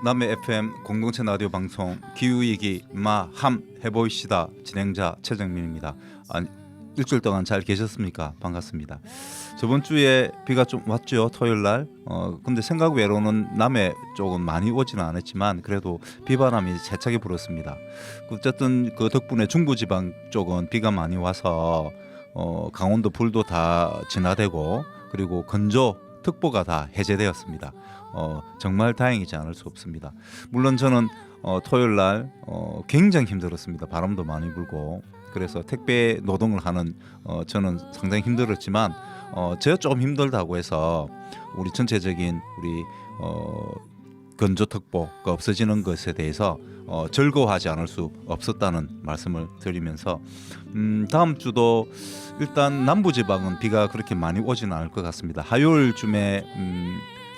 남해 FM 공동체 라디오 방송 기후위기 마함 해보이시다 진행자 최정민입니다. 일주일 동안 잘 계셨습니까? 반갑습니다. 저번 주에 비가 좀 왔죠, 토요일 날. 근데 생각 외로는 남해 쪽은 많이 오지는 않았지만 그래도 비바람이 세차게 불었습니다. 어쨌든 그 덕분에 중부지방 쪽은 비가 많이 와서 강원도 불도 다 진화되고 그리고 건조 특보가 다 해제되었습니다. 정말 다행이지 않을 수 없습니다. 물론 저는 토요일 날 굉장히 힘들었습니다. 바람도 많이 불고 그래서 택배 노동을 하는 저는 상당히 힘들었지만 제가 조금 힘들다고 해서 우리 전체적인 우리 건조특보가 없어지는 것에 대해서 즐거워하지 않을 수 없었다는 말씀을 드리면서 다음 주도 일단 남부지방은 비가 그렇게 많이 오지는 않을 것 같습니다. 화요일쯤에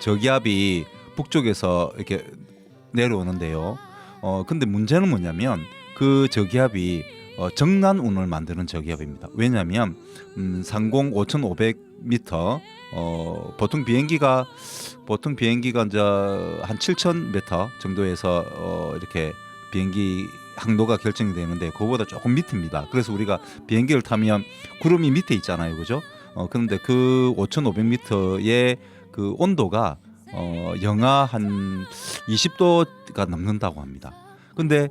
저기압이 북쪽에서 이렇게 내려오는데요. 근데 문제는 뭐냐면 그 저기압이 정난운을 만드는 저기압입니다. 왜냐하면 상공 5,500m 보통 비행기가 이제 한 7,000m 정도에서 이렇게 비행기 항로가 결정이 되는데 그거보다 조금 밑입니다. 그래서 우리가 비행기를 타면 구름이 밑에 있잖아요, 그죠? 그런데 그 5,500m의 그 온도가 영하 한 20도가 넘는다고 합니다. 근데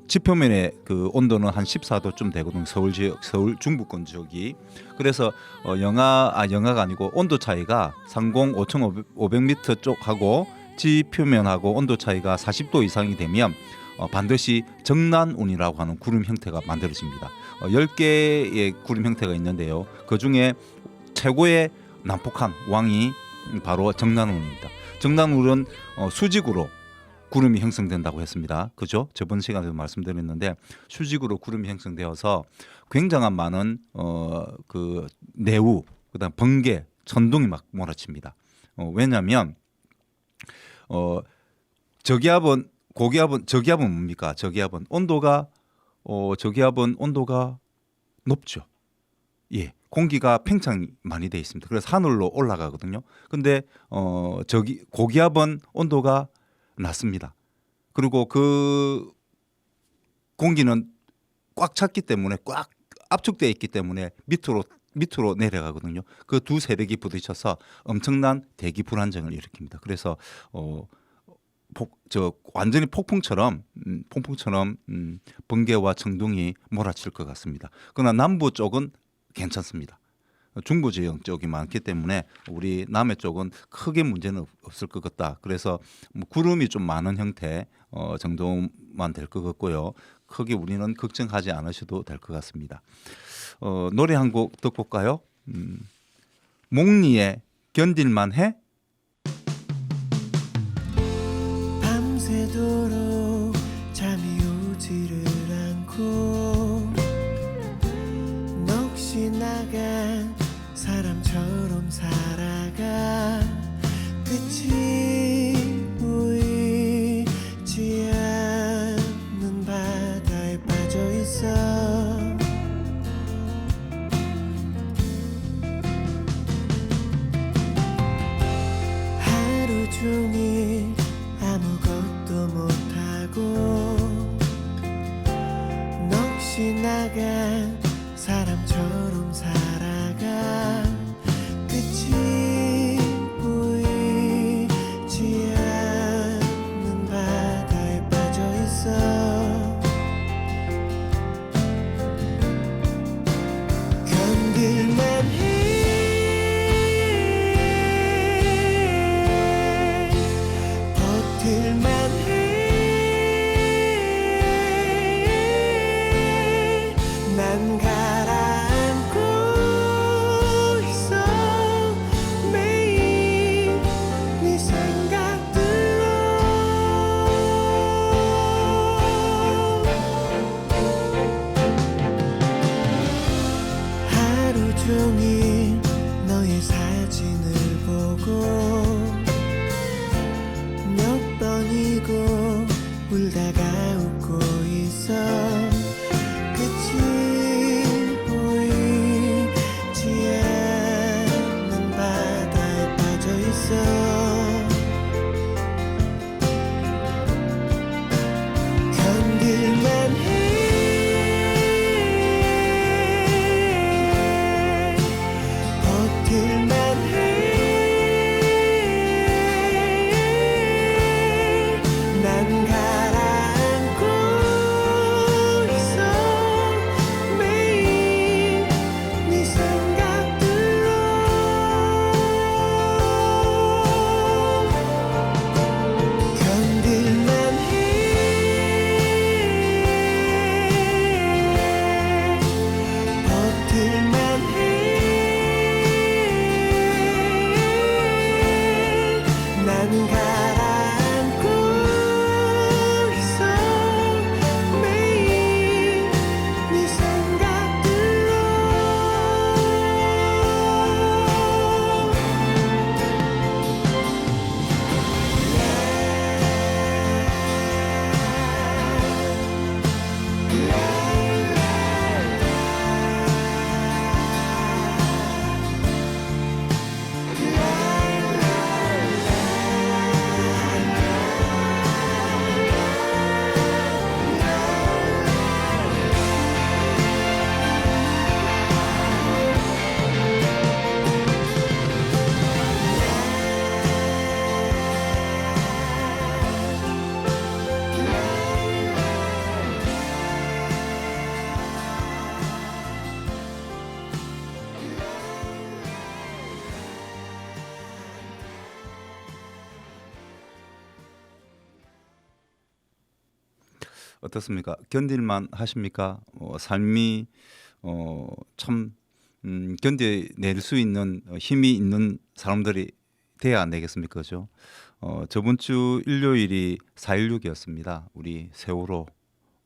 지표면의 그 온도는 한 14도쯤 되거든요. 서울 중부권 지역이. 그래서 영하가 아니고 온도 차이가 상공 5,500m 쪽하고 지표면하고 온도 차이가 40도 이상이 되면 반드시 정난운이라고 하는 구름 형태가 만들어집니다. 10개의 구름 형태가 있는데요. 그중에 최고의 난폭한 왕이 바로 정난운입니다. 정난운은 수직으로 구름이 형성된다고 했습니다. 그죠? 저번 시간에도 말씀드렸는데 수직으로 구름이 형성되어서 굉장한 많은 그 내우, 그다음 번개, 천둥이 막 몰아칩니다. 왜냐하면 저기압은 뭡니까? 저기압은 온도가 높죠. 예, 공기가 팽창이 많이 돼 있습니다. 그래서 하늘로 올라가거든요. 근데 고기압은 온도가 낮습니다. 그리고 그 공기는 꽉 찼기 때문에 꽉 압축되어 있기 때문에 밑으로 내려가거든요. 그 두 세력이 부딪혀서 엄청난 대기 불안정을 일으킵니다. 그래서 완전히 폭풍처럼 번개와 천둥이 몰아칠 것 같습니다. 그러나 남부 쪽은 괜찮습니다. 중부 지역 쪽이 많기 때문에 우리 남해 쪽은 크게 문제는 없을 것 같다. 그래서 구름이 좀 많은 형태 정도만 될 것 같고요. 크게 우리는 걱정하지 않으셔도 될 것 같습니다. 노래 한 곡 듣고 올까요? 몽니의 견딜만 해? 밤새도록 잠이 오지를 않고 넋이 나간 사람처럼 살아가 끝이 보이지 않는 바다에 빠져있어 하루 종일 아무것도 못하고 넋이 나간 사람처럼 살아가 끝이 보이지 않는 바다에 빠져있어 견딜만 해 버틸만 해 난 어떻습니까? 견딜만 하십니까? 삶이 참 견뎌낼 수 있는 힘이 있는 사람들이 돼야 안 되겠습니까? 그죠? 저번 주 일요일이 4.16이었습니다. 우리 세월호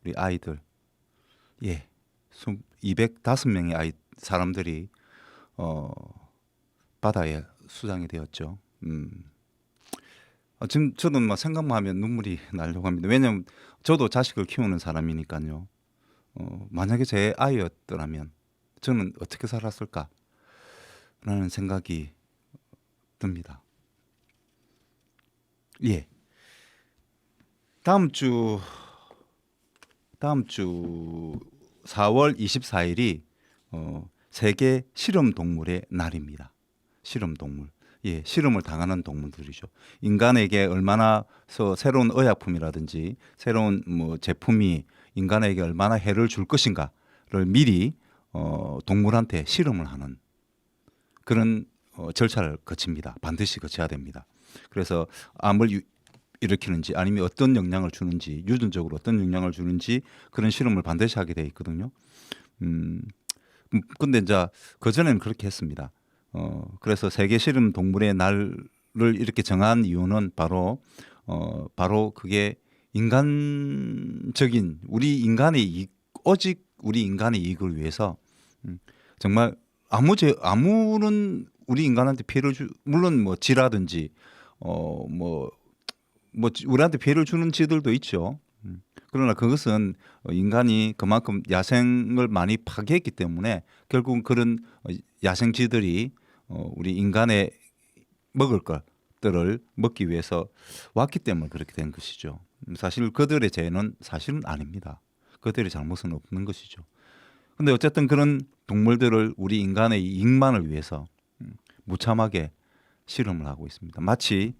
우리 아이들 205명의 사람들이 바다에 수장이 되었죠. 지금 저는 뭐 생각만 하면 눈물이 나려고 합니다. 왜냐하면 저도 자식을 키우는 사람이니까요. 만약에 제 아이였더라면 저는 어떻게 살았을까라는 생각이 듭니다. 예. 다음 주 4월 24일이 세계 실험 동물의 날입니다. 실험 동물. 예, 실험을 당하는 동물들이죠. 인간에게 얼마나 새로운 의약품이라든지 새로운 뭐 제품이 인간에게 얼마나 해를 줄 것인가를 미리 동물한테 실험을 하는 그런 절차를 거칩니다. 반드시 거쳐야 됩니다. 그래서 암을 일으키는지 아니면 어떤 영향을 주는지 유전적으로 어떤 영향을 주는지 그런 실험을 반드시 하게 돼 있거든요. 근데 이제 그전에는 그렇게 했습니다. 그래서 세계 실험 동물의 날을 이렇게 정한 이유는 바로 그게 인간적인 우리 인간의 오직 우리 인간의 이익을 위해서 정말 아무런 우리 인간한테 피해를 물론 뭐 쥐라든지 뭐 우리한테 피해를 주는 쥐들도 있죠. 그러나 그것은 인간이 그만큼 야생을 많이 파괴했기 때문에 결국은 그런 야생쥐들이 우리 인간의 먹을 것들을 먹기 위해서 왔기 때문에 그렇게 된 것이죠. 사실 그들의 죄는 사실은 아닙니다. 그들의 잘못은 없는 것이죠. 근데 어쨌든 그런 동물들을 우리 인간의 이익만을 위해서 무참하게 실험을 하고 있습니다. 마치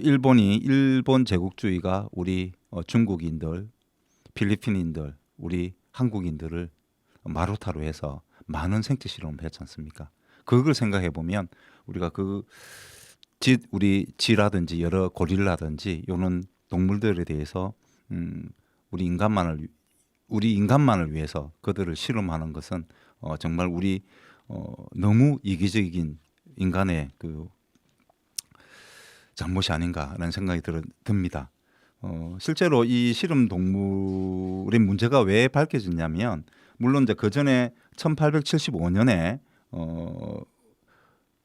일본 제국주의가 우리 중국인들, 필리핀인들, 우리 한국인들을 마루타로 해서 많은 생체 실험을 했지 않습니까? 그걸 생각해 보면 우리가 우리 쥐라든지 여러 고릴라든지 이런 동물들에 대해서 우리 인간만을 위해서 그들을 실험하는 것은 정말 우리 너무 이기적인 인간의 그 잘못이 아닌가라는 생각이 듭니다. 실제로 이 실험 동물의 문제가 왜 밝혀졌냐면 물론 이제 그 전에 1875년에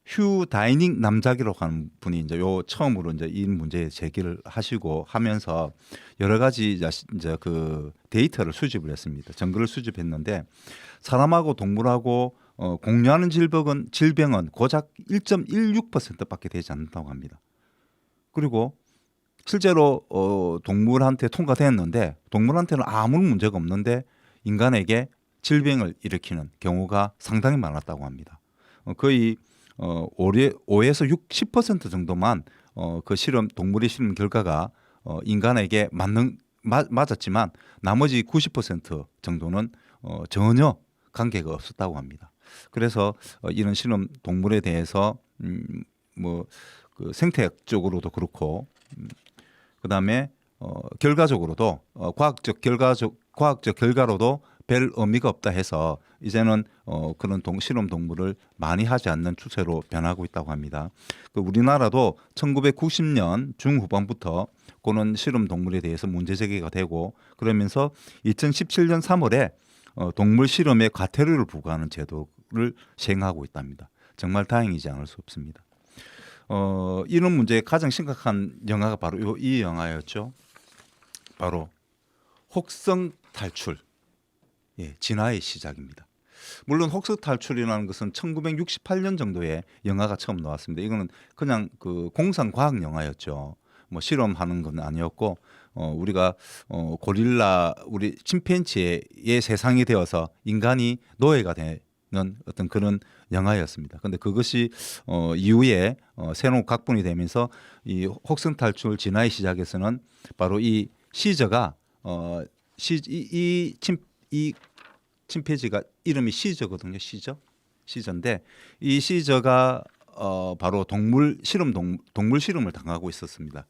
휴 다이닝 남자기라고 하는 분이 이제 처음으로 이제 이 문제 제기를 하시고 하면서 여러 가지 이제 그 데이터를 수집을 했습니다. 정보를 수집했는데 사람하고 동물하고 공유하는 질병은 고작 1.16%밖에 되지 않는다고 합니다. 그리고 실제로 동물한테 통과됐는데 동물한테는 아무 문제가 없는데 인간에게 질병을 일으키는 경우가 상당히 많았다고 합니다. 거의 5에서 10% 정도만 그 동물의 실험 결과가 인간에게 맞았지만 나머지 90% 정도는 전혀 관계가 없었다고 합니다. 그래서 이런 실험 동물에 대해서 그 생태학적으로도 그렇고 그다음에 결과적으로도 과학적 결과로도 별 의미가 없다 해서 이제는 그런 실험 동물을 많이 하지 않는 추세로 변하고 있다고 합니다. 우리나라도 1990년 중후반부터 그런 실험 동물에 대해서 문제 제기가 되고 그러면서 2017년 3월에 동물 실험에 과태료를 부과하는 제도를 시행하고 있답니다. 정말 다행이지 않을 수 없습니다. 이런 문제의 가장 심각한 영화가 바로 이 영화였죠. 바로 혹성 탈출. 예, 진화의 시작입니다. 물론 혹성 탈출이라는 것은 1968년 정도에 영화가 처음 나왔습니다. 이거는 그냥 그 공상 과학 영화였죠. 뭐 실험하는 건 아니었고 우리가 고릴라 우리 침팬지의 세상이 되어서 인간이 노예가 되는 어떤 그런 영화였습니다. 그런데 그것이 이후에 새로운 각본이 되면서 이 혹성 탈출 진화의 시작에서는 바로 이 시저가 이 침팬지가 이름이 시저거든요. 시저인데 이 시저가 바로 동물 실험을 당하고 있었습니다.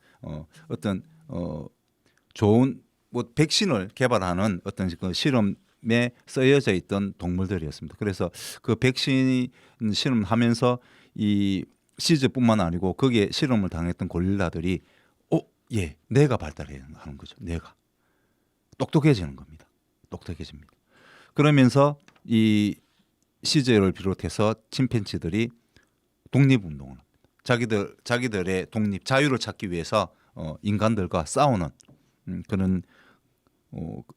어떤 좋은 뭐 백신을 개발하는 어떤 그 실험에 쓰여져 있던 동물들이었습니다. 그래서 그 백신 실험하면서 이 시즈뿐만 아니고 거기에 실험을 당했던 고릴라들이 예, 뇌가 발달하는 거죠. 뇌가 똑똑해지는 겁니다. 똑똑해집니다. 그러면서 이 시즈를 비롯해서 침팬지들이 독립운동을 합니다. 자기들의 독립, 자유를 찾기 위해서 인간들과 싸우는 그런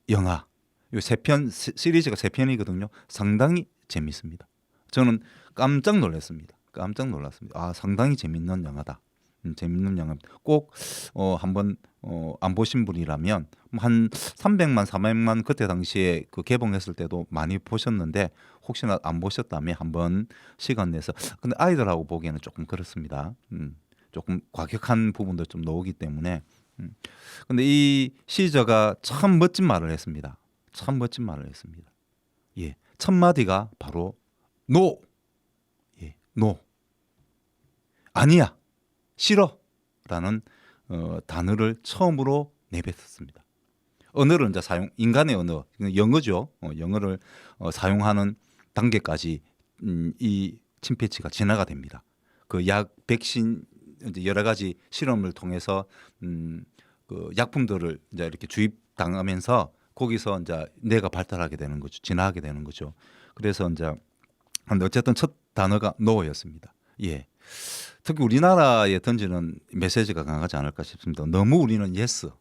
영화. 이 세 편 시리즈가 세 편이거든요. 상당히 재밌습니다. 저는 깜짝 놀랐습니다. 아, 상당히 재밌는 영화다. 재밌는 영화입니다. 꼭 한번 안 보신 분이라면 한 300만, 400만 그때 당시에 그 개봉했을 때도 많이 보셨는데 혹시나 안 보셨다면 한번 시간 내서 근데 아이들하고 보기에는 조금 그렇습니다. 조금 과격한 부분도 좀 나오기 때문에 근데 이 시저가 참 멋진 말을 했습니다. 참 멋진 말을 했습니다. 예, 첫 마디가 바로 노. 예, 노. 아니야. 싫어라는 단어를 처음으로 내뱉었습니다. 언어를 이제 인간의 언어, 영어죠. 영어를 사용하는 단계까지 이 침팬지가 진화가 됩니다. 그 약, 백신 이제 여러 가지 실험을 통해서 그 약품들을 이제 이렇게 주입당하면서 거기서 이제 뇌가 발달하게 되는 거죠. 진화하게 되는 거죠. 그래서 이제 어쨌든 첫 단어가 노였습니다. 예. 특히 우리나라에 던지는 메시지가 강하지 않을까 싶습니다. 너무 우리는 예스.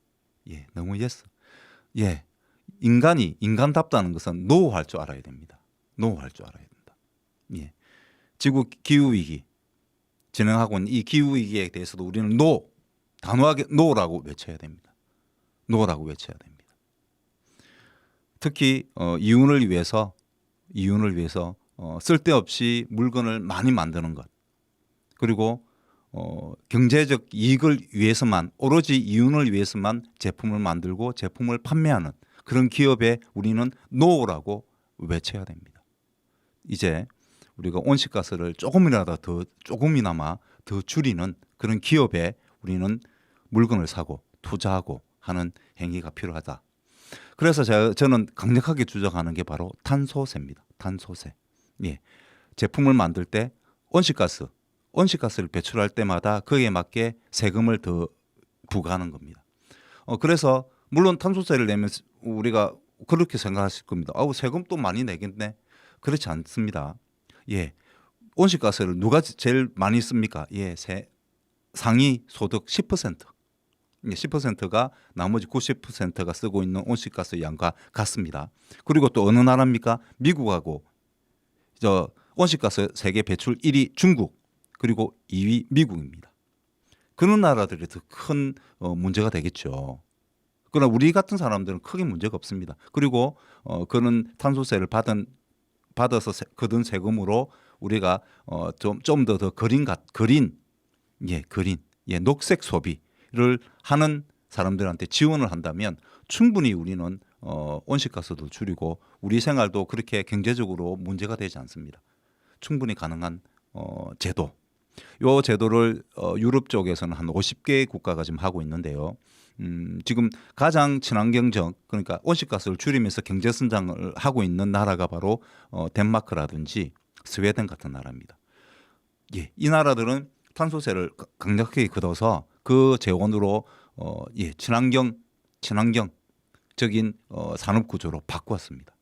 예, 너무 예스. 예. 인간이 인간답다는 것은 노할 줄 알아야 됩니다. 노할 줄 알아야 된다. 예. 지구 기후 위기 진행하고 있는 이 기후 위기에 대해서도 우리는 노 단호하게 노라고 외쳐야 됩니다. 노라고 외쳐야 됩니다. 특히 이윤을 위해서 쓸데없이 물건을 많이 만드는 것 그리고 경제적 이익을 위해서만 오로지 이윤을 위해서만 제품을 만들고 제품을 판매하는 그런 기업에 우리는 노라고 외쳐야 됩니다. 이제 우리가 온실가스를 조금이나마 더 줄이는 그런 기업에 우리는 물건을 사고 투자하고 하는 행위가 필요하다. 그래서 저는 강력하게 주장하는 게 바로 탄소세입니다. 탄소세. 예. 제품을 만들 때 온실가스를 배출할 때마다 거기에 맞게 세금을 더 부과하는 겁니다. 그래서 물론 탄소세를 내면 우리가 그렇게 생각하실 겁니다. 아우 세금 또 많이 내겠네. 그렇지 않습니다. 예, 온실가스를 누가 제일 많이 씁니까? 예, 상위 소득 10%. 10%가 나머지 90%가 쓰고 있는 온실가스 양과 같습니다. 그리고 또 어느 나라입니까? 미국하고 온실가스 세계 배출 1위 중국 그리고 2위 미국입니다. 그런 나라들이 더 큰 문제가 되겠죠. 그러나 우리 같은 사람들은 크게 문제가 없습니다. 그리고 그런 탄소세를 받아서 거둔 세금으로 우리가 좀 더 그린 녹색 소비를 하는 사람들한테 지원을 한다면 충분히 우리는 온실가스도 줄이고 우리 생활도 그렇게 경제적으로 문제가 되지 않습니다. 충분히 가능한 제도. 이 제도를 유럽 쪽에서는 한 50개 국가가 지금 하고 있는데요. 지금 가장 친환경적 그러니까 온실가스를 줄이면서 경제 성장을 하고 있는 나라가 바로 덴마크라든지 스웨덴 같은 나라입니다. 예, 이 나라들은 탄소세를 강력하게 걷어서 그 재원으로 친환경적인 산업 구조로 바꾸었습니다.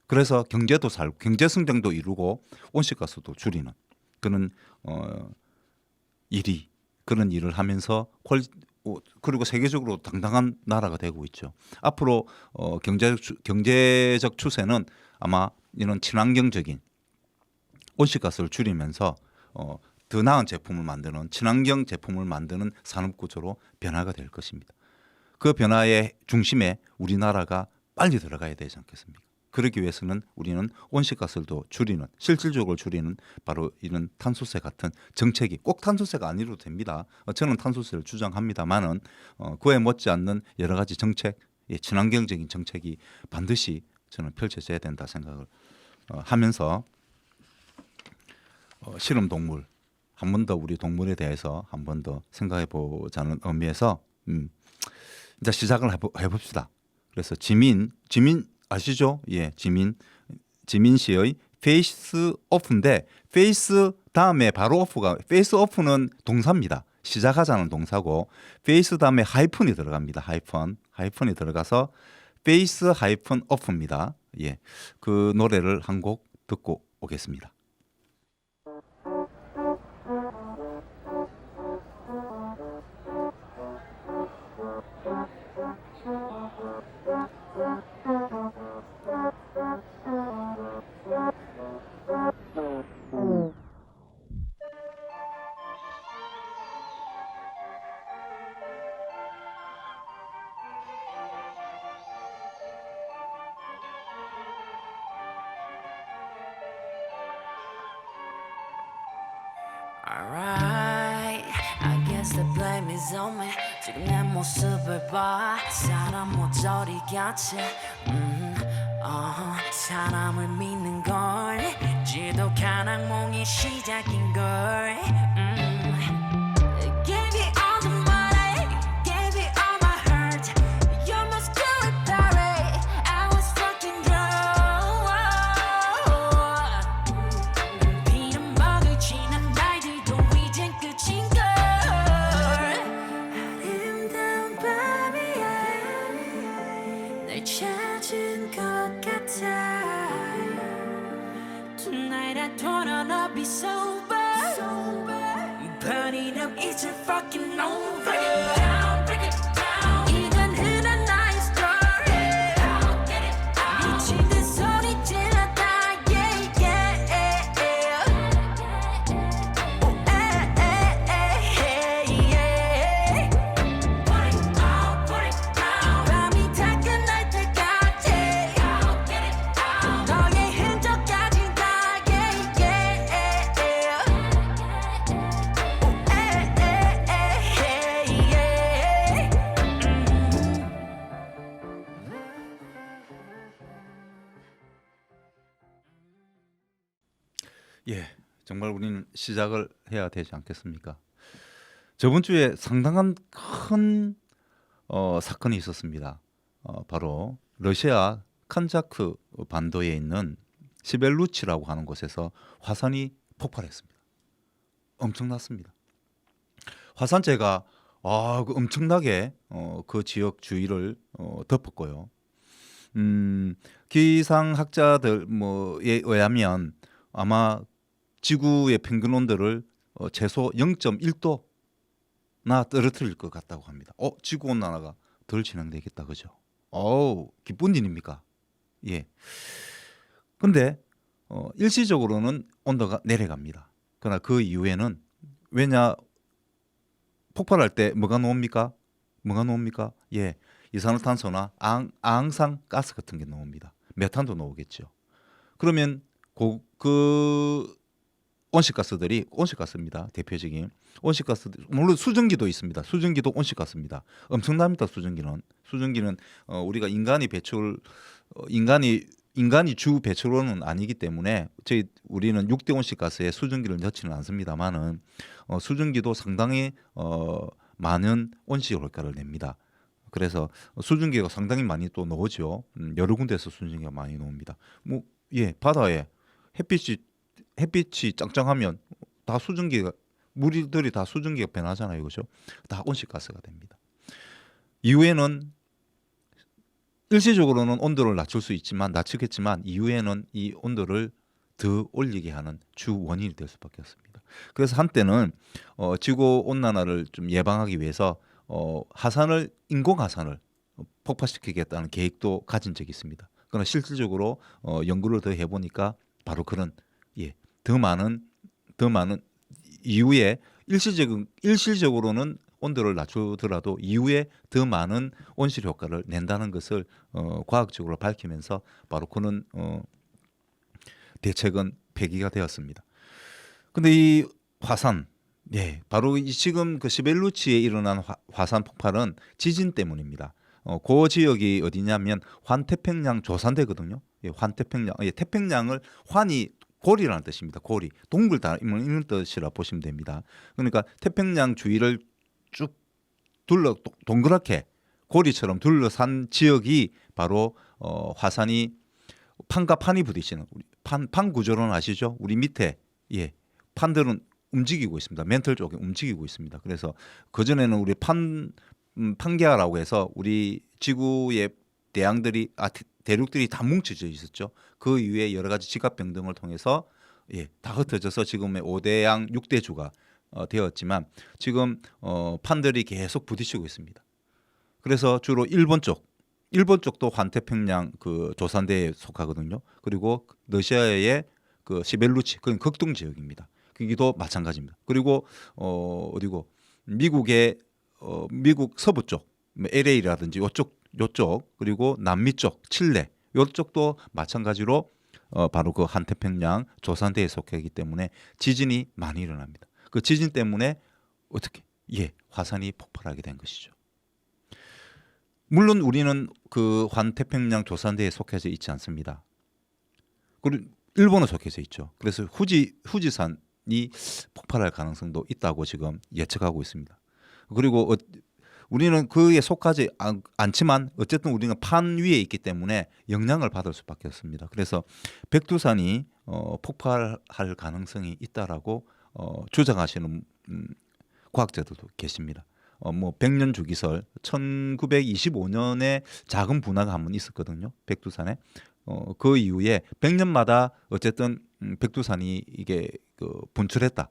그래서 경제도 살고 경제 성장도 이루고 온실가스도 줄이는 그런 그런 일을 하면서 그리고 세계적으로 당당한 나라가 되고 있죠. 앞으로 경제적 추세는 아마 이런 친환경적인 온실가스를 줄이면서 더 나은 제품을 만드는 친환경 제품을 만드는 산업 구조로 변화가 될 것입니다. 그 변화의 중심에 우리나라가 빨리 들어가야 되지 않겠습니까? 그러기 위해서는 우리는 온실가스도 줄이는 실질적으로 줄이는 바로 이런 탄소세 같은 정책이 꼭 탄소세가 아니어도 됩니다. 저는 탄소세를 주장합니다만은 그에 못지않는 여러 가지 정책, 친환경적인 정책이 반드시 저는 펼쳐져야 된다 생각을 하면서 실험 동물 한 번 더 우리 동물에 대해서 한 번 더 생각해 보자는 의미에서 이제 시작을 해봅시다. 그래서 지민 아시죠? 예, 지민 씨의 페이스 오프인데 페이스 다음에 바로 오프가 페이스 오프는 동사입니다. 시작하자는 동사고 페이스 다음에 하이픈이 들어갑니다. 하이픈이 들어가서 페이스 하이픈 오프입니다. 예, 그 노래를 한 곡 듣고 오겠습니다. Alright, I guess the blame is on me. 지금 내 모습을 봐 사람 모조리 같이 사람을 믿는 걸 지독한 악몽이 시작인 걸 Gave you all the money, gave you all my hurt. You're my spirit party. I was fucking drunk. 비는 먹을 지난 날들도 이젠 끝인 걸. 아름다운 밤이야. 날 찾은 것 같아. Tonight I don't wanna be sober. Burn it up, it's a fucking over. Break it down, break it down. 이건 흔한 나의 story. Get it out. 미친 듯 소리 질렀다, yeah, yeah. Oh, yeah. Put it out, put it down. 밤이 다 끝날 때까지. Get it out. 너의 흔적까지 다, yeah, yeah. 예, 정말 우리는 시작을 해야 되지 않겠습니까? 저번 주에 상당한 큰 사건이 있었습니다. 바로 러시아 칸자크 반도에 있는 시벨루치라고 하는 곳에서 화산이 폭발했습니다. 엄청났습니다. 화산재가 그 엄청나게 그 지역 주위를 덮었고요. 기상학자들 뭐에 의하면 아마 지구의 평균 온도를 최소 0.1도나 떨어뜨릴 것 같다고 합니다. 지구 온난화가 덜 진행되겠다, 그죠? 기쁜 일입니까? 예. 근데 일시적으로는 온도가 내려갑니다. 그러나 그 이후에는 왜냐 폭발할 때 뭐가 나옵니까? 예, 이산화탄소나 앙상 가스 같은 게 나옵니다. 메탄도 나오겠죠. 그러면 그 온실가스입니다. 대표적인 온실가스, 물론 수증기도 있습니다. 수증기도 온실가스입니다. 엄청납니다. 수증기는 우리가 인간이 주 배출원은 아니기 때문에 우리는 6대 온실가스에 수증기를 넣지는 않습니다만은 수증기도 상당히 많은 온실 효과를 냅니다. 그래서 수증기가 상당히 많이 또 나오죠. 여러 군데에서 수증기가 많이 나옵니다. 바다에 햇빛이 짱짱하면 다 수증기가 물들이 다 수증기가 변하잖아요, 그렇죠? 다 온실가스가 됩니다. 이후에는 일시적으로는 온도를 낮추겠지만 이후에는 이 온도를 더 올리게 하는 주 원인이 될 수밖에 없습니다. 그래서 한때는 지구 온난화를 좀 예방하기 위해서 인공 하산을 폭파시키겠다는 계획도 가진 적이 있습니다. 그러나 실질적으로 연구를 더 해보니까 바로 그런 더 많은 이후에 일시적으로는 온도를 낮추더라도 이후에 더 많은 온실 효과를 낸다는 것을 과학적으로 밝히면서 바로 그런 대책은 폐기가 되었습니다. 근데 이 화산, 바로 지금 그 시벨루치에 일어난 화산 폭발은 지진 때문입니다. 그 지역이 어디냐면 환태평양 조산대거든요. 태평양을 환이 고리라는 뜻입니다. 고리, 동굴 이런 뜻이라 보시면 됩니다. 그러니까 태평양 주위를 쭉 동그랗게 고리처럼 둘러싼 지역이 바로 화산이 판과 판이 부딪히는 우리 판 구조론 아시죠? 우리 밑에 판들은 움직이고 있습니다. 멘틀 쪽에 움직이고 있습니다. 그래서 그 전에는 우리 판계라고 해서 우리 지구의 대양들이 대륙들이 다 뭉쳐져 있었죠. 그 이후에 여러 가지 지각 변동을 통해서 다 흩어져서 지금의 5대양 6대주가 되었지만 지금 판들이 계속 부딪히고 있습니다. 그래서 주로 일본 쪽도 환태평양 그 조산대에 속하거든요. 그리고 러시아의 그 시벨루치 그건 극동 지역입니다. 거기도 마찬가지입니다. 그리고 어디고 미국의 미국 서부 쪽 LA라든지 요쪽 그리고 남미 쪽 칠레 요쪽도 마찬가지로 바로 그 한태평양 조산대에 속하기 때문에 지진이 많이 일어납니다. 그 지진 때문에 어떻게 화산이 폭발하게 된 것이죠. 물론 우리는 그 환태평양 조산대에 속해져 있지 않습니다. 그리고 일본은 속해져 있죠. 그래서 후지산이 폭발할 가능성도 있다고 지금 예측하고 있습니다. 그리고 우리는 그에 속하지 않지만 어쨌든 우리는 판 위에 있기 때문에 영향을 받을 수밖에 없습니다. 그래서 백두산이 폭발할 가능성이 있다라고 주장하시는 과학자들도 계십니다. 뭐 100년 주기설 1925년에 작은 분화가 한 번 있었거든요. 백두산에. 그 이후에 100년마다 어쨌든 백두산이 이게 분출했다.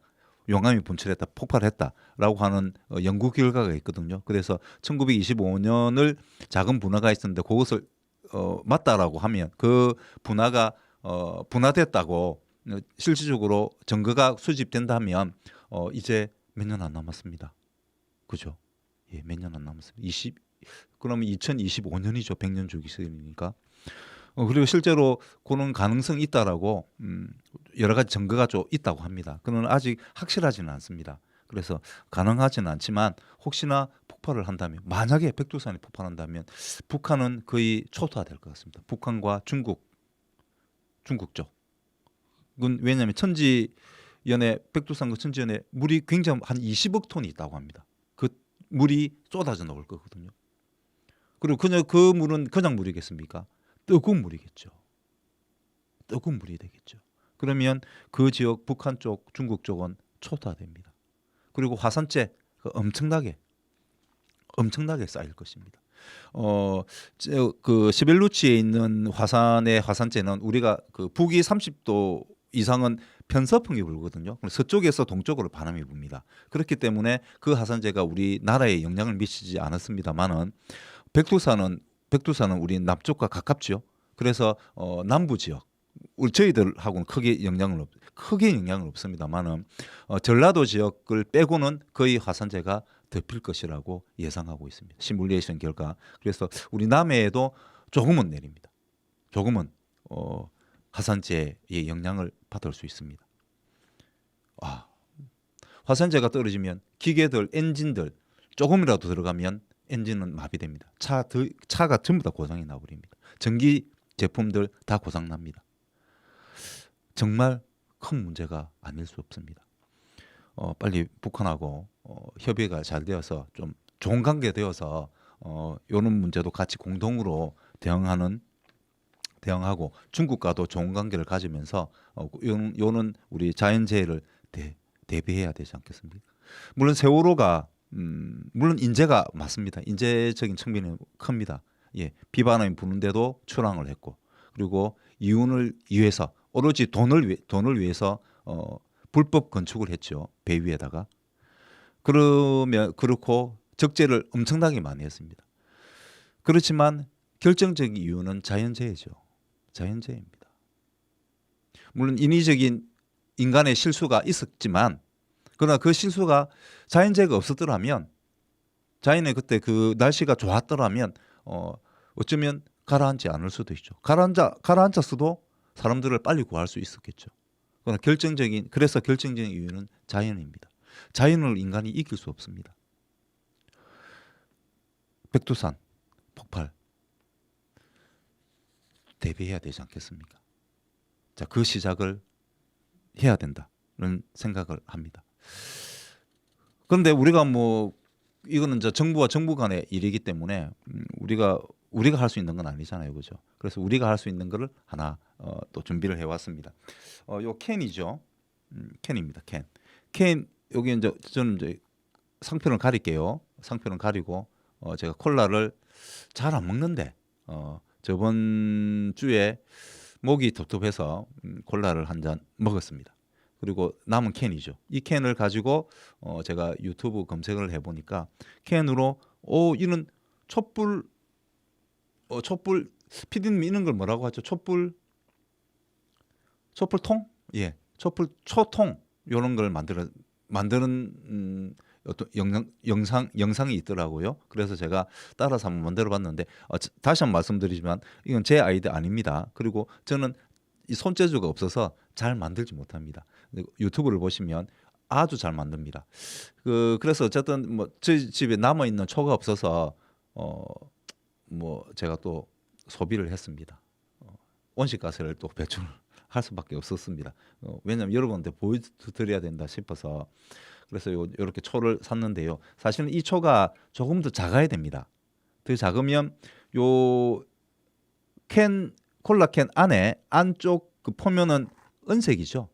용암이 분출했다, 폭발했다라고 하는 연구 결과가 있거든요. 그래서 1925년을 작은 분화가 있었는데 그것을 맞다라고 하면 그 분화가 분화됐다고 실질적으로 증거가 수집된다면 이제 몇 년 안 남았습니다. 그죠? 몇 년 안 남았습니다. 그러면 2025년이죠. 100년 주기설이니까. 그리고 실제로 그런 가능성이 있다라고 여러 가지 증거가 좀 있다고 합니다. 그는 아직 확실하지는 않습니다. 그래서 가능하지는 않지만 혹시나 폭발을 한다면 만약에 백두산이 폭발한다면 북한은 거의 초토화될 것 같습니다. 북한과 중국 쪽은 왜냐하면 천지연에 백두산과 천지연에 물이 굉장히 한 20억 톤이 있다고 합니다. 그 물이 쏟아져 나올 거거든요. 그리고 그냥 그 물은 그냥 물이겠습니까? 뜨거운 물이겠죠. 뜨거운 물이 되겠죠. 그러면 그 지역 북한 쪽, 중국 쪽은 초토화됩니다. 그리고 화산재 엄청나게 쌓일 것입니다. 그 시벨루치에 있는 화산의 화산재는 우리가 그 북위 30도 이상은 편서풍이 불거든요. 서쪽에서 동쪽으로 바람이 붑니다. 그렇기 때문에 그 화산재가 우리나라에 영향을 미치지 않았습니다만은 백두산은 우리 남쪽과 가깝죠. 그래서 남부 지역 저희들하고는 크게 영향은 없습니다만은 전라도 지역을 빼고는 거의 화산재가 덮일 것이라고 예상하고 있습니다. 시뮬레이션 결과. 그래서 우리 남해에도 조금은 내립니다. 조금은 화산재의 영향을 받을 수 있습니다. 화산재가 떨어지면 기계들, 엔진들 조금이라도 들어가면 엔진은 마비됩니다. 차가 전부 다 고장이 나버립니다. 전기 제품들 다 고장 납니다. 정말 큰 문제가 아닐 수 없습니다. 빨리 북한하고 협의가 잘 되어서 좀 좋은 관계 되어서 이런 문제도 같이 공동으로 대응하고 중국과도 좋은 관계를 가지면서 요는 우리 자연재해를 대비해야 되지 않겠습니까? 물론 세월호가 물론 인재가 맞습니다. 인재적인 측면이 큽니다. 비바람이 부는데도 출항을 했고 그리고 이윤을 위해서 오로지 돈을 위해서 불법 건축을 했죠. 배 위에다가. 그렇고 적재를 엄청나게 많이 했습니다. 그렇지만 결정적인 이유는 자연재해죠. 자연재해입니다. 물론 인위적인 인간의 실수가 있었지만 그러나 그 실수가 자연재해가 없었더라면 자연의 그때 그 날씨가 좋았더라면 어쩌면 가라앉지 않을 수도 있죠. 가라앉았어도 사람들을 빨리 구할 수 있었겠죠. 그러나 그래서 결정적인 이유는 자연입니다. 자연을 인간이 이길 수 없습니다. 백두산 폭발 대비해야 되지 않겠습니까? 자, 그 시작을 해야 된다는 생각을 합니다. 그런데 우리가 이거는 저 정부와 정부 간의 일이기 때문에 우리가 할 수 있는 건 아니잖아요, 그죠? 그래서 우리가 할 수 있는 거를 하나 또 준비를 해왔습니다. 요 캔이죠, 캔입니다, 캔. 캔 여기 이제 저는 이제 상표는 가릴게요. 상표는 가리고 제가 콜라를 잘 안 먹는데 저번 주에 목이 텁텁해서 콜라를 한 잔 먹었습니다. 그리고 남은 캔이죠. 이 캔을 가지고 제가 유튜브 검색을 해보니까 캔으로 이런 촛불 촛불 피디님 이런 걸 뭐라고 하죠? 촛불통? 예, 촛불 초통 이런 걸 만드는 어떤 영상이 있더라고요. 그래서 제가 따라서 한번 만들어봤는데 다시 한번 말씀드리지만 이건 제 아이디어 아닙니다. 그리고 저는 이 손재주가 없어서 잘 만들지 못합니다. 유튜브를 보시면 아주 잘 만듭니다. 그래서 어쨌든 뭐 저희 집에 남아 있는 초가 없어서 뭐 제가 또 소비를 했습니다. 온실가스를 또 배출할 수밖에 없었습니다. 왜냐하면 여러분한테 보여드려야 된다 싶어서 그래서 이렇게 초를 샀는데요. 사실은 이 초가 조금 더 작아야 됩니다. 더 작으면 요 콜라 캔 안쪽 그 표면은 은색이죠.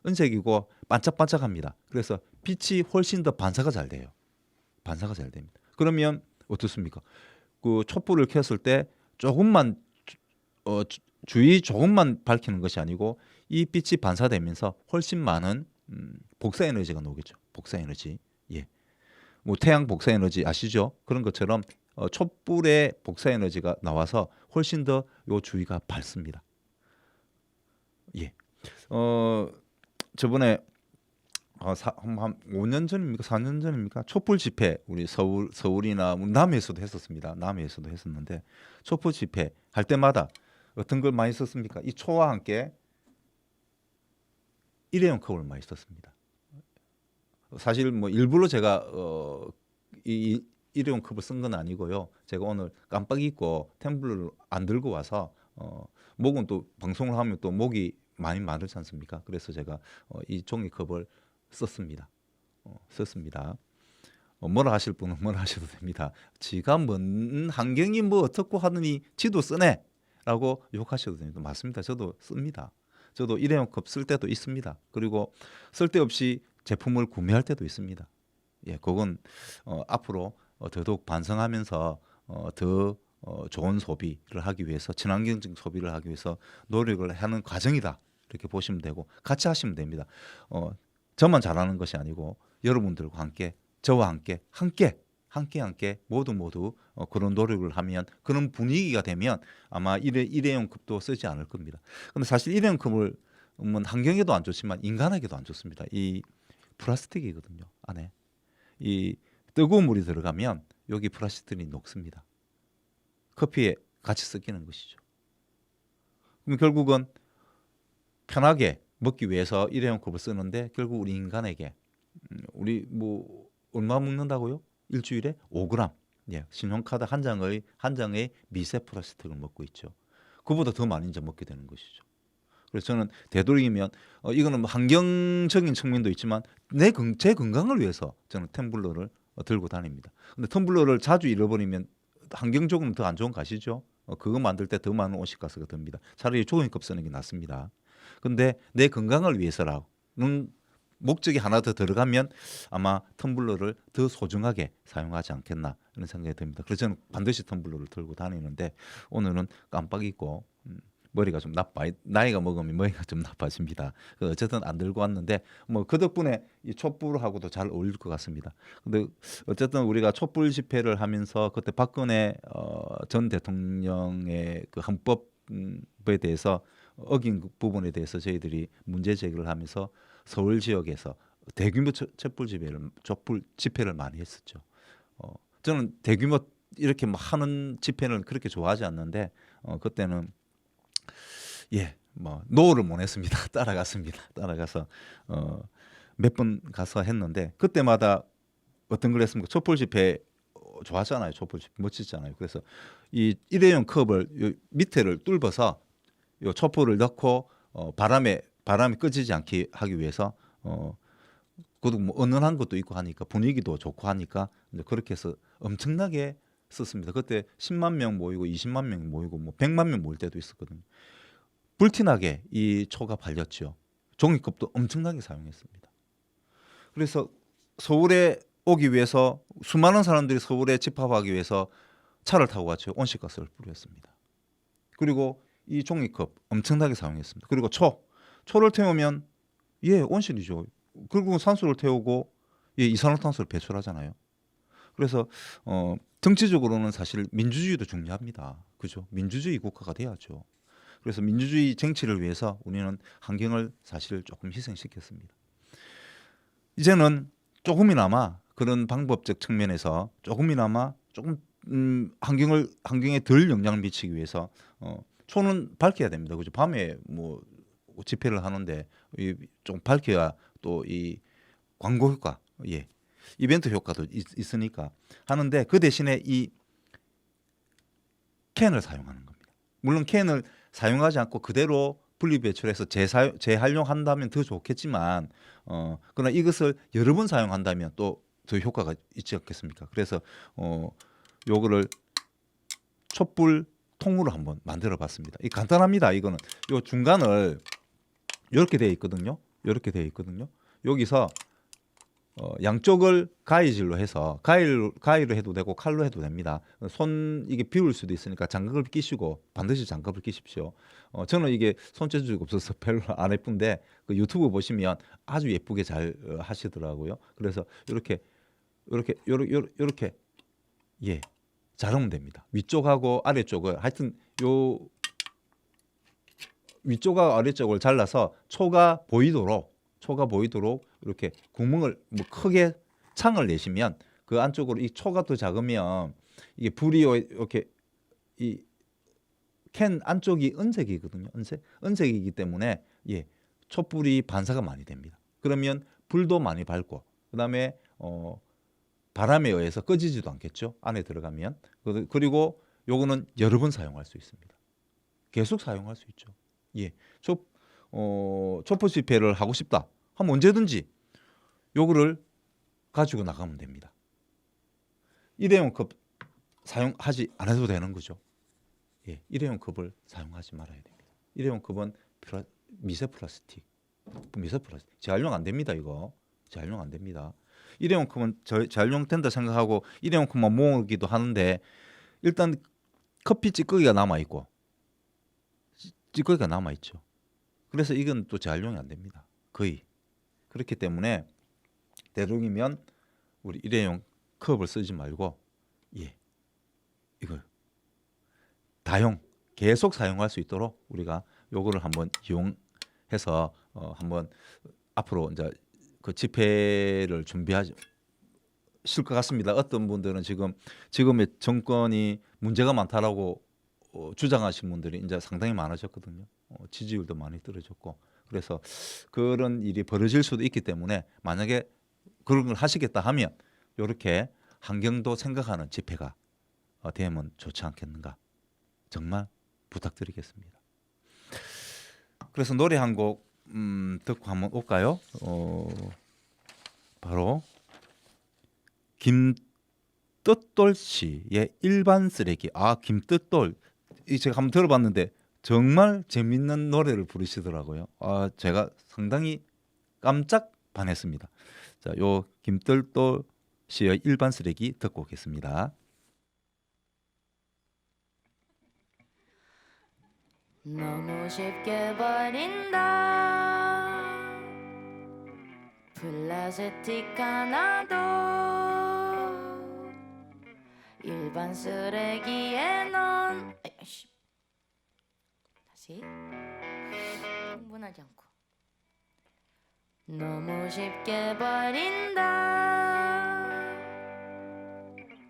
은색이고 반짝반짝합니다. 그래서 빛이 훨씬 더 반사가 잘 돼요. 반사가 잘 됩니다. 그러면 어떻습니까? 그 촛불을 켰을 때 조금만 주위 조금만 밝히는 것이 아니고 이 빛이 반사되면서 훨씬 많은 복사 에너지가 나오겠죠. 복사 에너지. 예. 뭐 태양 복사 에너지 아시죠? 그런 것처럼 촛불의 복사 에너지가 나와서 훨씬 더 요 주위가 밝습니다. 예. 저번에 한 5년 전입니까? 4년 전입니까? 촛불 집회 우리 서울이나 남해에서도 했었습니다. 남해에서도 했었는데 촛불 집회 할 때마다 어떤 걸 많이 썼습니까? 이 초와 함께 일회용 컵을 많이 썼습니다. 사실 뭐 일부러 제가 이 일회용 컵을 쓴 건 아니고요. 제가 오늘 깜빡 잊고 텀블러를 안 들고 와서 목은 또 방송을 하면 또 목이 많이 마르지 않습니까? 그래서 제가 이 종이컵을 썼습니다. 썼습니다. 뭐라 하실 분은 뭐라 하셔도 됩니다. 지가 뭔 환경이 뭐 어떻고 하느니 지도 쓰네 라고 욕하셔도 됩니다. 맞습니다. 저도 씁니다. 저도 일회용 컵 쓸 때도 있습니다. 그리고 쓸데없이 제품을 구매할 때도 있습니다. 예, 그건 앞으로 더더욱 반성하면서 더 좋은 소비를 하기 위해서 친환경적 소비를 하기 위해서 노력을 하는 과정이다. 이렇게 보시면 되고 같이 하시면 됩니다. 저만 잘하는 것이 아니고 여러분들과 함께 저와 함께 모두 그런 노력을 하면 그런 분위기가 되면 아마 일회용 컵도 쓰지 않을 겁니다. 근데 사실 일회용 컵을 환경에도 안 좋지만 인간에게도 안 좋습니다. 이 플라스틱이거든요. 안에 이 뜨거운 물이 들어가면 여기 플라스틱이 녹습니다. 커피에 같이 섞이는 것이죠. 그럼 결국은 편하게 먹기 위해서 일회용 컵을 쓰는데 결국 우리 인간에게 우리 뭐 얼마 먹는다고요? 일주일에 5g. 예, 신용카드 한 장의 미세 플라스틱을 먹고 있죠. 그보다 더 많이 이제 먹게 되는 것이죠. 그래서 저는 되도록이면 이거는 환경적인 측면도 있지만 제 건강을 위해서 저는 텀블러를 들고 다닙니다. 근데 텀블러를 자주 잃어버리면 환경적으로는 더 안 좋은 거 아시죠? 그거 만들 때 더 많은 온실가스가 듭니다. 차라리 종이컵 쓰는 게 낫습니다. 근데 내 건강을 위해서라는 목적이 하나 더 들어가면 아마 텀블러를 더 소중하게 사용하지 않겠나 이런 생각이 듭니다. 그래서 저는 반드시 텀블러를 들고 다니는데 오늘은 깜빡 잊고 머리가 좀 나이가 먹으면 머리가 좀 나빠집니다. 어쨌든 안 들고 왔는데 뭐 그 덕분에 이 촛불하고도 잘 어울릴 것 같습니다. 근데 어쨌든 우리가 촛불 집회를 하면서 그때 박근혜 전 대통령의 그 헌법에 대해서 어긴 부분에 대해서 저희들이 문제 제기를 하면서 서울 지역에서 대규모 촛불 집회를 많이 했었죠. 저는 대규모 이렇게 뭐 하는 집회는 그렇게 좋아하지 않는데 그때는 뭐 노를 못 했습니다. 따라가서 몇 번 가서 했는데 그때마다 어떤 걸 했습니까? 촛불 집회 좋았잖아요. 촛불 집회 멋지잖아요. 그래서 이 일회용 컵을 요 밑에를 뚫어서 요 촛불을 넣고 바람이 꺼지지 않게 하기 위해서 그것도 뭐 은은한 것도 있고 하니까 분위기도 좋고 하니까 이제 그렇게 해서 엄청나게 썼습니다. 그때 10만 명 모이고 20만 명 모이고 뭐 100만 명 모일 때도 있었거든요. 불티나게 이 초가 팔렸죠. 종이컵도 엄청나게 사용했습니다. 그래서 서울에 오기 위해서 수많은 사람들이 서울에 집합하기 위해서 차를 타고 갔죠. 온실가스를 뿌렸습니다. 그리고 이 종이컵 엄청나게 사용했습니다. 그리고 초를 태우면 온실이죠. 그리고 산소를 태우고 이산화탄소를 배출하잖아요. 그래서 정치적으로는 사실 민주주의도 중요합니다. 그죠? 민주주의 국가가 돼야죠. 그래서 민주주의 쟁취를 위해서 우리는 환경을 사실 조금 희생시켰습니다. 이제는 조금이나마 그런 방법적 측면에서 조금이나마 조금 환경에 덜 영향을 미치기 위해서 초는 밝혀야 됩니다. 그죠? 밤에 뭐 집회를 하는데 좀 밝혀야 또 이 광고 효과, 이벤트 효과도 있으니까 하는데 그 대신에 이 캔을 사용하는 겁니다. 물론 캔을 사용하지 않고 그대로 분리배출해서 재활용한다면 더 좋겠지만 그러나 이것을 여러 번 사용한다면 또 더 효과가 있지 않겠습니까? 그래서 요거를 촛불 통으로 한번 만들어 봤습니다. 이 간단합니다. 이거는 요 중간을 이렇게 되어 있거든요. 이렇게 되어 있거든요. 여기서 양쪽을 가위질로 해서 가위로 해도 되고 칼로 해도 됩니다. 이게 비울 수도 있으니까 장갑을 끼시고 반드시 장갑을 끼십시오. 저는 이게 손재주가 없어서 별로 안 예쁜데 그 유튜브 보시면 아주 예쁘게 잘 하시더라고요. 그래서 이렇게 자르면 됩니다. 위쪽하고 아래쪽을 하여튼 요 위쪽하고 아래쪽을 잘라서 초가 보이도록 이렇게 구멍을 뭐 크게 창을 내시면 그 안쪽으로 이 초가 더 작으면 이게 불이 이렇게 이 캔 안쪽이 은색이거든요. 은색이기 때문에 촛불이 반사가 많이 됩니다. 그러면 불도 많이 밝고 그다음에 바람에 의해서 꺼지지도 않겠죠. 안에 들어가면. 그리고 요거는 여러 번 사용할 수 있습니다. 계속 사용할 수 있죠. 촛불 집회를 하고 싶다 하면 언제든지 요거를 가지고 나가면 됩니다. 일회용 컵 사용하지 않아도 되는 거죠. 일회용 컵을 사용하지 말아야 됩니다. 일회용 컵은 미세 플라스틱 재활용 안 됩니다. 이거 재활용 안 됩니다. 일회용 컵은 재활용된다 생각하고 일회용 컵만 모으기도 하는데 일단 커피 찌꺼기가 남아 있고 찌꺼기가 남아 있죠. 그래서 이건 또 재활용이 안 됩니다. 거의. 그렇기 때문에 되도록이면 우리 일회용 컵을 쓰지 말고 이걸 다용 계속 사용할 수 있도록 우리가 요거를 한번 이용해서 한번 앞으로 이제 그 집회를 준비하실 것 같습니다. 어떤 분들은 지금의 정권이 문제가 많다라고 주장하신 분들이 이제 상당히 많아졌거든요. 지지율도 많이 떨어졌고 그래서 그런 일이 벌어질 수도 있기 때문에 만약에 그런 걸 하시겠다 하면 이렇게 환경도 생각하는 집회가 되면 좋지 않겠는가 정말 부탁드리겠습니다. 그래서 노래 한 곡 듣고 한번 올까요? 바로 김뜻돌 씨의 일반 쓰레기. 김뜻돌 제가 한번 들어봤는데 정말 재밌는 노래를 부르시더라고요. 제가 상당히 깜짝 반했습니다. 자, 요 김뜰돌 씨의 일반 쓰레기 듣고 오겠습니다. 너무 쉽게 버린다 플라스틱 하나도 일반 쓰레기에 넌 다시 흥분하지 않고 너무 쉽게 버린다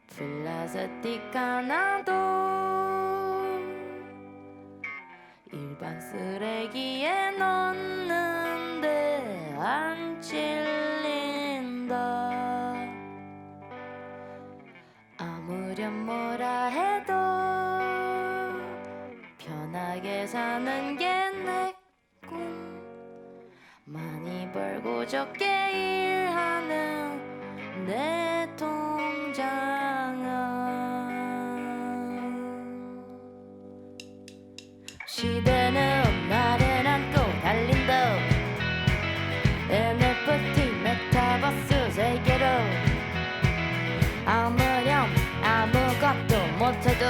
플라스틱 하나도 일반 쓰레기에 넣는데 안 찔린다 아무렴 뭐라 해도 편하게 사는 게 내 꿈 많이 벌고 적게 일하는 내 통장은 시대는 나를 안고 달린다 NFT 메타버스 세계로 아무렴 아무것도 못해도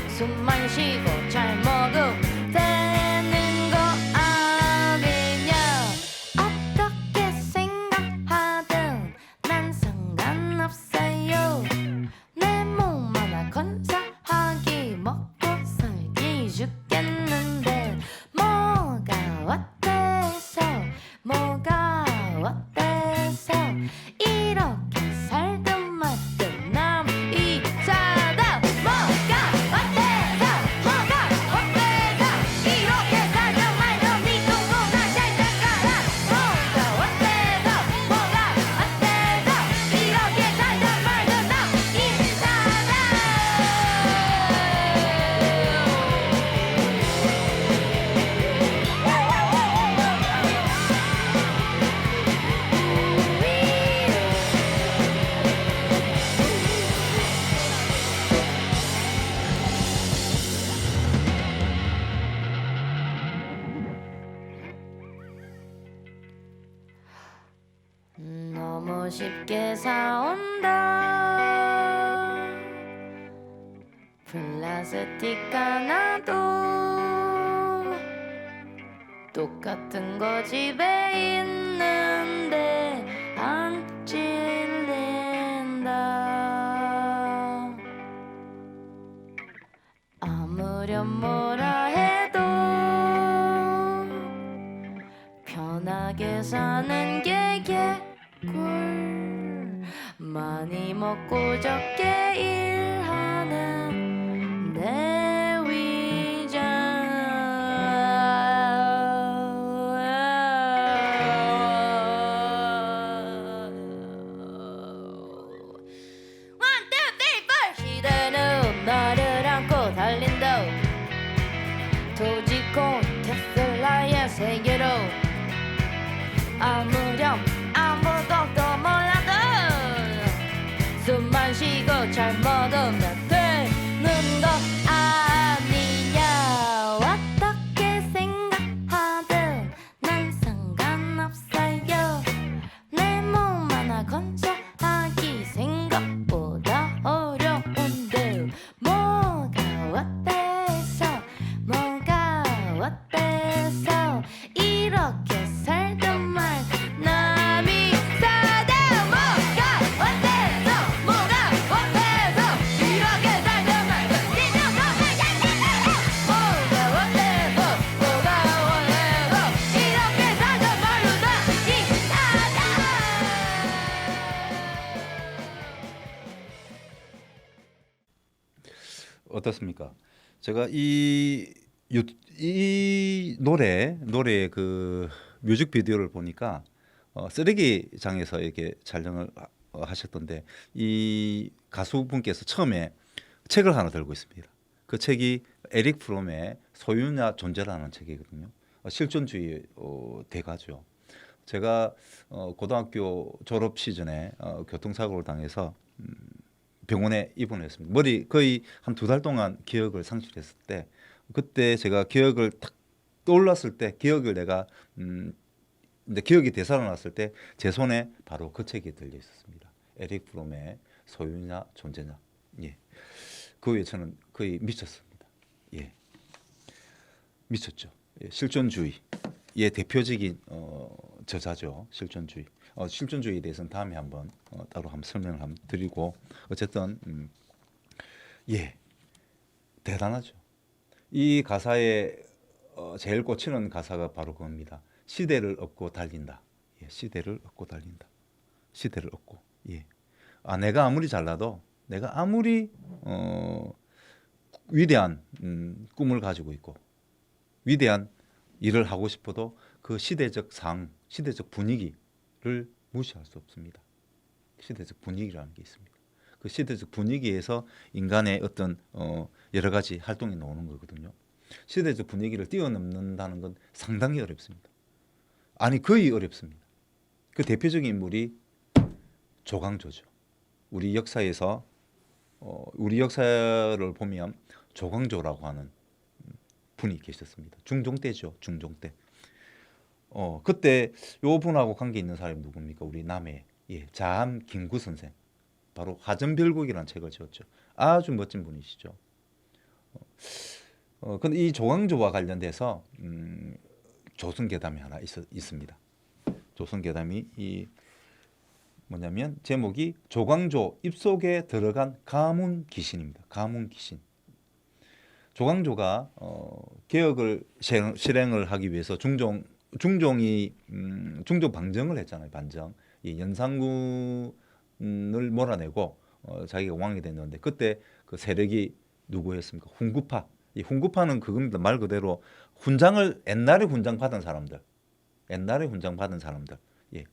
숨만 쉬고 잘 먹으면 되는 거 아니냐 어떻게 생각하든 난 상관없어요 내 몸 하나 건사하기 먹고 살기 죽겠는데 뭐가 어때서 이렇게 살든 말든 남 이자다 뭐가 어때서 이렇게 살든 말든 네 누구나 잘 살아라 뭐가 어때서 이렇게 살든 말든 남 이자다 너무 쉽게 사온다 플라스틱 하나도 똑같은 거 집에 있는데 안 찔린다 아무렴 뭐라 해도 편하게 사는 게 개꿀 많이 먹고 적게 일하는 내 위장 One, two, three, four. 시대는 나를 안고 달린다 도지콘 테슬라의 세계로 아무렴 아무것도 몰라도 숨만 쉬고 잘 먹으면 되는 거 아니냐 어떻게 생각하든 난 상관없어요 내 몸 하나 건사하기 생각보다 어려운데 뭐가 어때서 이렇게 살던 말 남이 사다 뭐가 어때서 이렇게 살던 말 뭐가 이렇게 살던 말로 남이 사다 어떻습니까? 제가 이 노래의 그 뮤직비디오를 보니까 쓰레기장에서 이렇게 촬영을 하셨던데 이 가수분께서 처음에 책을 하나 들고 있습니다. 그 책이 에릭 프롬의 소유냐 존재라는 책이거든요. 실존주의 대가죠. 제가 고등학교 졸업 시즌에 교통사고를 당해서 병원에 입원했습니다. 머리 거의 한 2달 동안 기억을 상실했을 때 그때 제가 기억을 탁 떠올랐을 때 기억을 내가 이제 기억이 되살아났을 때 제 손에 바로 그 책이 들려 있었습니다. 에릭 프롬의 소유냐 존재냐. 예. 그 후에 저는 거의 미쳤습니다. 예. 미쳤죠. 예. 실존주의의 대표적인 저자죠. 실존주의. 실존주의에 대해서는 다음에 한번 따로 한번 설명을 한번 드리고 어쨌든 예. 대단하죠. 이 가사에 제일 꽂히는 가사가 바로 그겁니다. 시대를 얻고 달린다. 예, 시대를 얻고 달린다. 시대를 얻고. 예. 내가 아무리 잘나도 내가 아무리 위대한 꿈을 가지고 있고 위대한 일을 하고 싶어도 그 시대적 시대적 분위기를 무시할 수 없습니다. 시대적 분위기라는 게 있습니다. 그 시대적 분위기에서 인간의 어떤 여러 가지 활동이 나오는 거거든요. 시대적 분위기를 뛰어넘는다는 건 상당히 어렵습니다. 아니 거의 어렵습니다. 그 대표적인 인물이 조광조죠. 우리 역사에서 우리 역사를 보면 조광조라고 하는 분이 계셨습니다. 중종 때죠. 중종 때. 그때 요 분하고 관계 있는 사람이 누굽니까? 우리 남해 자암 김구 선생. 바로 화전별국이라는 책을 지었죠. 아주 멋진 분이시죠. 근데 이 조광조와 관련돼서 조선괴담이 하나 있습니다. 조선괴담이 이 뭐냐면 제목이 조광조 입속에 들어간 가문 귀신입니다. 가문 귀신. 조광조가 개혁을 실행을 하기 위해서 중종이 중종 방정을 했잖아요. 반정. 이 연산군을 몰아내고 자기가 왕이 됐는데 그때 그 세력이 누구였습니까? 훈구파. 이 훈구파는 그겁니다. 말 그대로 훈장을 옛날에 훈장 받은 사람들. 옛날에 훈장 받은 사람들. 예.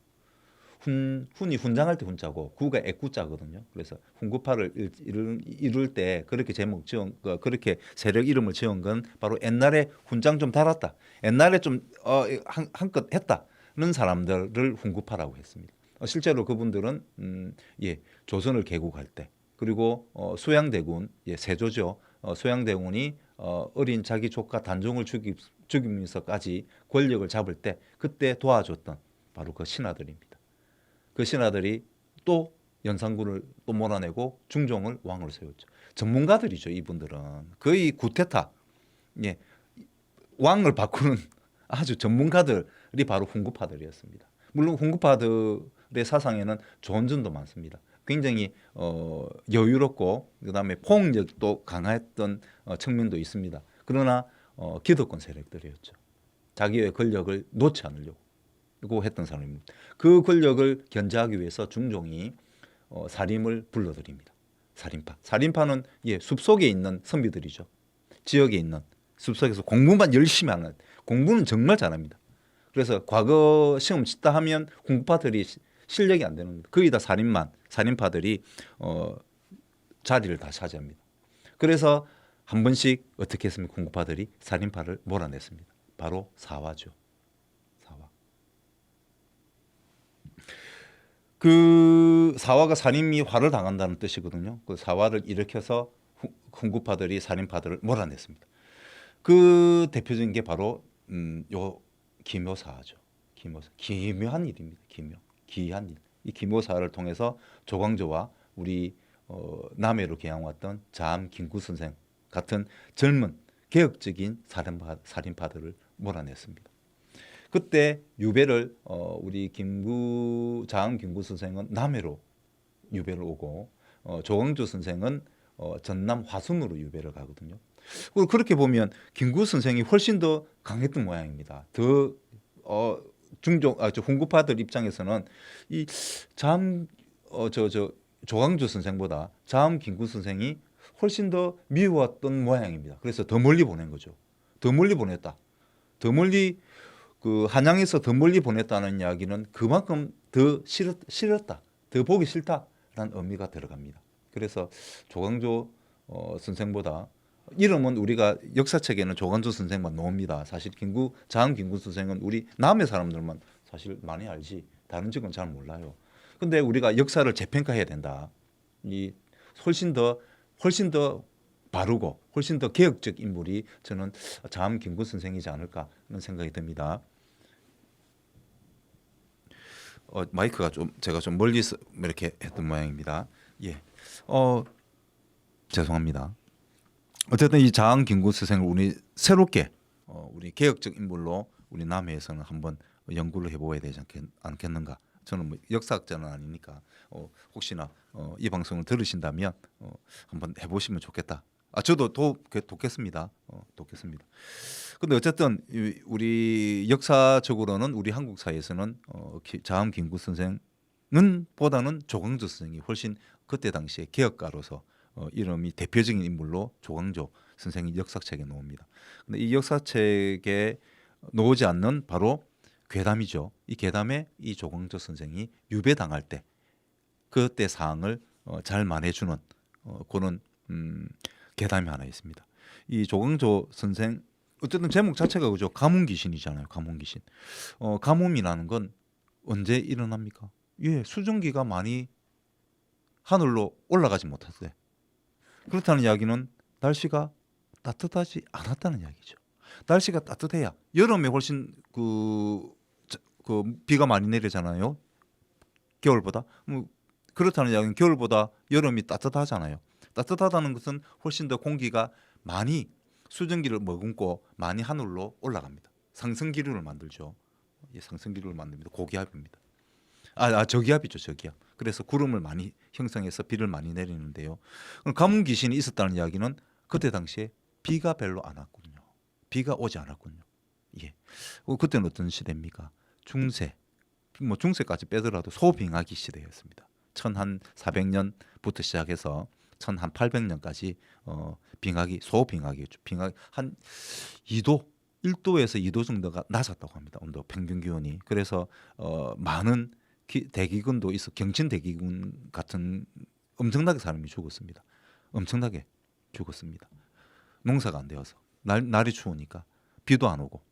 훈이 훈장할 때 훈자고 구가 애구자거든요. 그래서 훈구파를 이룰 때 그렇게 제목 지은 그렇게 세력 이름을 지은 건 바로 옛날에 훈장 좀 달았다. 옛날에 좀 한껏 했다는 사람들을 훈구파라고 했습니다. 실제로 그분들은 조선을 개국할 때 그리고 소양대군 세조죠. 소양대군이 어린 자기 조카 단종을 죽이면서까지 권력을 잡을 때 그때 도와줬던 바로 그 신하들입니다. 그 신하들이 또 연산군을 또 몰아내고 중종을 왕으로 세웠죠. 전문가들이죠. 이분들은 거의 구테타, 왕을 바꾸는 아주 전문가들이 바로 훈구파들이었습니다. 물론 훈구파들의 사상에는 좋은 점도 많습니다. 굉장히 여유롭고 그다음에 포용력도 강했던 측면도 있습니다. 그러나 기득권 세력들이었죠. 자기의 권력을 놓지 않으려고 했던 사람입니다. 그 권력을 견제하기 위해서 중종이 사림을 불러들입니다. 사림파. 사림파는 숲속에 있는 선비들이죠. 지역에 있는 숲속에서 공부만 열심히 하는 공부는 정말 잘합니다. 그래서 과거 시험 치다 하면 훈구파들이 실력이 안 되는 겁니다. 거의 다 살인파들이 자리를 다 차지합니다. 그래서 한 번씩 어떻게 했습니까? 훈구파들이 살인파를 몰아냈습니다. 바로 사화죠. 사화. 그 사화가 살인이 화를 당한다는 뜻이거든요. 그 사화를 일으켜서 훈구파들이 살인파들을 몰아냈습니다. 그 대표적인 게 바로 요 기묘사화죠. 기묘사. 기묘한 일입니다. 기이한 일. 이 기묘사를 통해서 조광조와 우리 남해로 개항왔던 자암 김구 선생 같은 젊은 개혁적인 살인파들을 몰아냈습니다. 그때 유배를 우리 자암 김구 선생은 남해로 유배를 오고 조광조 선생은 전남 화순으로 유배를 가거든요. 그렇게 보면 김구 선생이 훨씬 더 강했던 모양입니다. 더 훈구파들 입장에서는 이 조광조 선생보다 자암 김구 선생이 훨씬 더 미웠던 모양입니다. 그래서 더 멀리 보낸 거죠. 더 멀리 보냈다. 더 멀리 그 한양에서 더 멀리 보냈다는 이야기는 그만큼 더 싫었다. 더 보기 싫다라는 의미가 들어갑니다. 그래서 조광조 선생보다 이름은 우리가 역사책에는 조광조 선생만 나옵니다. 사실 자암 김구 선생은 우리 남의 사람들만 사실 많이 알지 다른 지역은 잘 몰라요. 근데 우리가 역사를 재평가해야 된다. 이 훨씬 더 바르고 훨씬 더 개혁적 인물이 저는 자암 김구 선생이지 않을까 하는 생각이 듭니다. 마이크가 제가 좀 멀리서 이렇게 했던 모양입니다. 죄송합니다. 어쨌든 이 자암 김구 선생을 우리 새롭게 우리 개혁적 인물로 우리 남해에서는 한번 연구를 해보아야 되지 않겠는가. 저는 뭐 역사학자는 아니니까 혹시나 이 방송을 들으신다면 한번 해보시면 좋겠다. 저도 돕겠습니다. 돕겠습니다. 근데 어쨌든 우리 역사적으로는 우리 한국 사회에서는 자암 김구 선생은 보다는 조광조 선생이 훨씬 그때 당시에 개혁가로서 이름이 대표적인 인물로 조광조 선생이 역사책에 나옵니다. 근데 이 역사책에 나오지 않는 바로 괴담이죠. 이 괴담에 이 조광조 선생이 유배당할 때 그때 사항을 잘 말해주는 그런 괴담이 하나 있습니다. 이 조광조 선생 어쨌든 제목 자체가 그죠. 가뭄 귀신이잖아요. 가뭄 귀신. 가뭄이라는 건 언제 일어납니까? 예, 수증기가 많이 하늘로 올라가지 못할 때. 그렇다는 이야기는 날씨가 따뜻하지 않았다는 이야기죠. 날씨가 따뜻해야 여름에 훨씬 그 비가 많이 내리잖아요. 겨울보다. 그렇다는 이야기는 겨울보다 여름이 따뜻하잖아요. 따뜻하다는 것은 훨씬 더 공기가 많이 수증기를 머금고 많이 하늘로 올라갑니다. 상승 기류를 만들죠. 예, 상승 기류를 만듭니다. 고기압입니다. 저기압이죠, 저기압. 그래서 구름을 많이 형성해서 비를 많이 내리는데요. 가뭄 귀신이 있었다는 이야기는 그때 당시에 비가 별로 안 왔군요. 비가 오지 않았군요. 예. 그때는 어떤 시대입니까? 중세. 뭐 중세까지 빼더라도 소빙하기 시대였습니다. 1400년부터 시작해서 1800년까지 빙하기 소빙하기였죠. 빙하기 한 2도 1도에서 2도 정도가 낮았다고 합니다. 온도 평균 기온이. 그래서 많은 대기근도 있어 경친 대기근 같은 엄청나게 사람이 죽었습니다. 엄청나게 죽었습니다. 농사가 안 되어서 날이 추우니까 비도 안 오고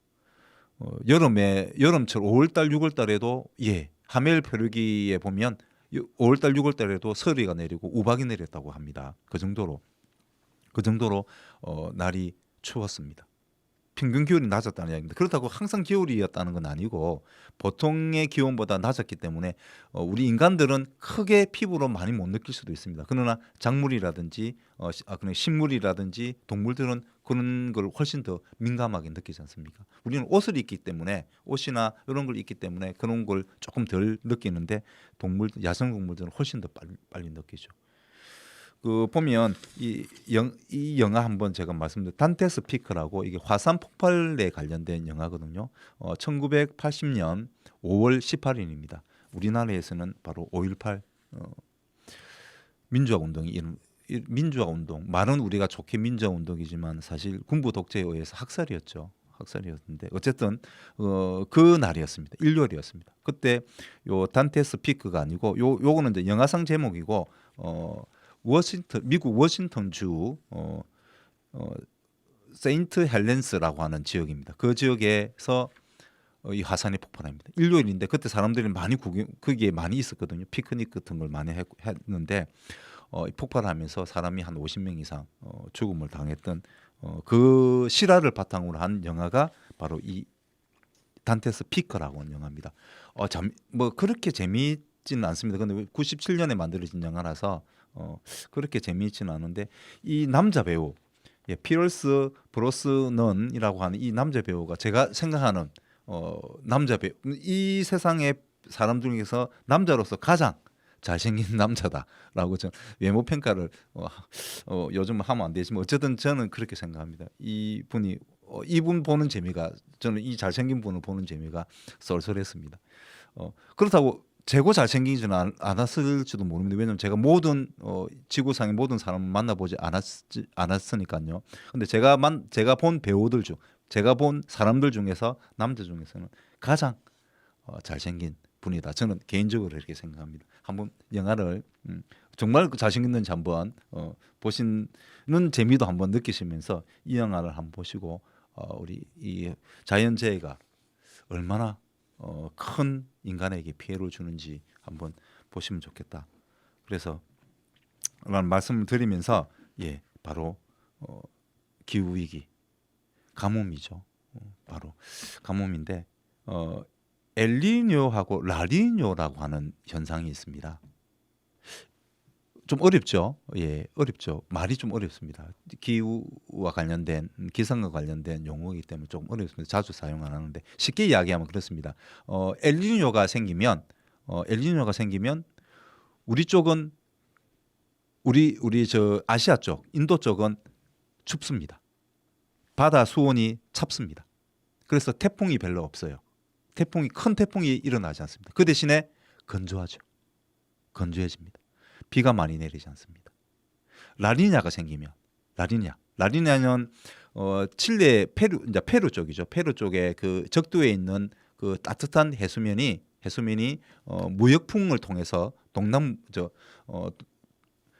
여름철 5월달 6월달에도 예 하멜 표류기에 보면 5월달 6월달에도 서리가 내리고 우박이 내렸다고 합니다. 그 정도로 날이 추웠습니다. 평균 기온이 낮았다는 이야기입니다. 그렇다고 항상 겨울이었다는 건 아니고 보통의 기온보다 낮았기 때문에 우리 인간들은 크게 피부로 많이 못 느낄 수도 있습니다. 그러나 작물이라든지 그냥 식물이라든지 동물들은 그런 걸 훨씬 더 민감하게 느끼지 않습니까? 우리는 옷을 입기 때문에 옷이나 이런 걸 입기 때문에 그런 걸 조금 덜 느끼는데 야생 동물들은 훨씬 더 빨리 느끼죠. 그 보면 이 영화 한번 제가 말씀드린 단테스 피크라고 이게 화산 폭발에 관련된 영화거든요. 1980년 5월 18일입니다. 우리나라에서는 바로 5.18 민주화 운동이 민주화 운동 말은 우리가 좋게 민주화 운동이지만 사실 군부 독재에 의해서 학살이었는데 어쨌든 그 날이었습니다. 일요일이었습니다. 그때 요 단테스 피크가 아니고 요거는 이제 영화상 제목이고 미국 워싱턴주 세인트 헬렌스라고 하는 지역입니다. 그 지역에서 이 화산이 폭발합니다. 일요일인데 그때 사람들이 많이 거기에 많이 있었거든요. 피크닉 같은 걸 많이 했는데 폭발하면서 사람이 한 50명 이상 죽음을 당했던 그 실화를 바탕으로 한 영화가 바로 이 단테스 피크라고 하는 영화입니다. 뭐 그렇게 재미있지는 않습니다. 근데 97년에 만들어진 영화라서 그렇게 재미있지는 않은데 이 남자 배우 피어스 브로스넌이라고 하는 이 남자 배우가 제가 생각하는 남자 배우 이 세상의 사람 중에서 남자로서 가장 잘생긴 남자다라고 저 외모 평가를 요즘 하면 안 되지만 어쨌든 저는 그렇게 생각합니다. 이분 보는 재미가 저는 이 잘생긴 분을 보는 재미가 쏠쏠했습니다. 그렇다고 최고 잘생기지는 않았을지도 모릅니다. 왜냐하면 제가 모든 지구상의 모든 사람을 만나보지 않았으니까요. 근데 제가 본 배우들 중 제가 본 사람들 중에서 남자 중에서는 가장 잘생긴 분이다. 저는 개인적으로 이렇게 생각합니다. 한번 영화를 정말 잘생겼는지 한번 보시는 재미도 한번 느끼시면서 이 영화를 한번 보시고 우리 이 자연재해가 얼마나 큰 인간에게 피해를 주는지 한번 보시면 좋겠다. 그래서 말씀을 드리면서 바로 기후 위기, 가뭄이죠. 바로 가뭄인데 엘니뇨하고 라니뇨라고 하는 현상이 있습니다. 좀 어렵죠. 어렵죠. 말이 좀 어렵습니다. 기후와 관련된 기상과 관련된 용어이기 때문에 조금 어렵습니다. 자주 사용 안 하는데 쉽게 이야기하면 그렇습니다. 엘니뇨가 생기면 우리 쪽은 우리 저 아시아 쪽, 인도 쪽은 춥습니다. 바다 수온이 찹습니다. 그래서 태풍이 별로 없어요. 큰 태풍이 일어나지 않습니다. 그 대신에 건조하죠. 건조해집니다. 비가 많이 내리지 않습니다. 라니냐가 생기면 라니냐는 칠레 페루 쪽이죠. 페루 쪽에 그 적도에 있는 그 따뜻한 해수면이 무역풍을 통해서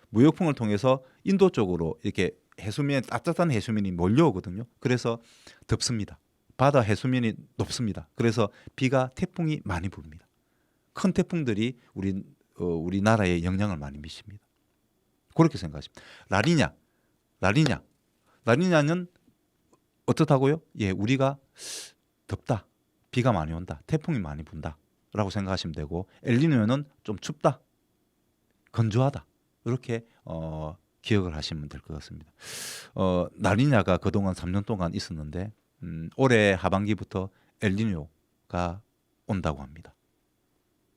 무역풍을 통해서 인도 쪽으로 이렇게 해수면 따뜻한 해수면이 몰려오거든요. 그래서 덥습니다. 바다 해수면이 높습니다. 그래서 비가 태풍이 많이 부릅니다. 큰 태풍들이 우리나라에 영향을 많이 미칩니다. 그렇게 생각하십니다. 라니냐는 어떻다고요? 예, 우리가 덥다, 비가 많이 온다, 태풍이 많이 분다라고 생각하시면 되고, 엘니뇨는 좀 춥다, 건조하다, 이렇게 기억을 하시면 될 것 같습니다. 라니냐가 그동안 3년 동안 있었는데 올해 하반기부터 엘니뇨가 온다고 합니다.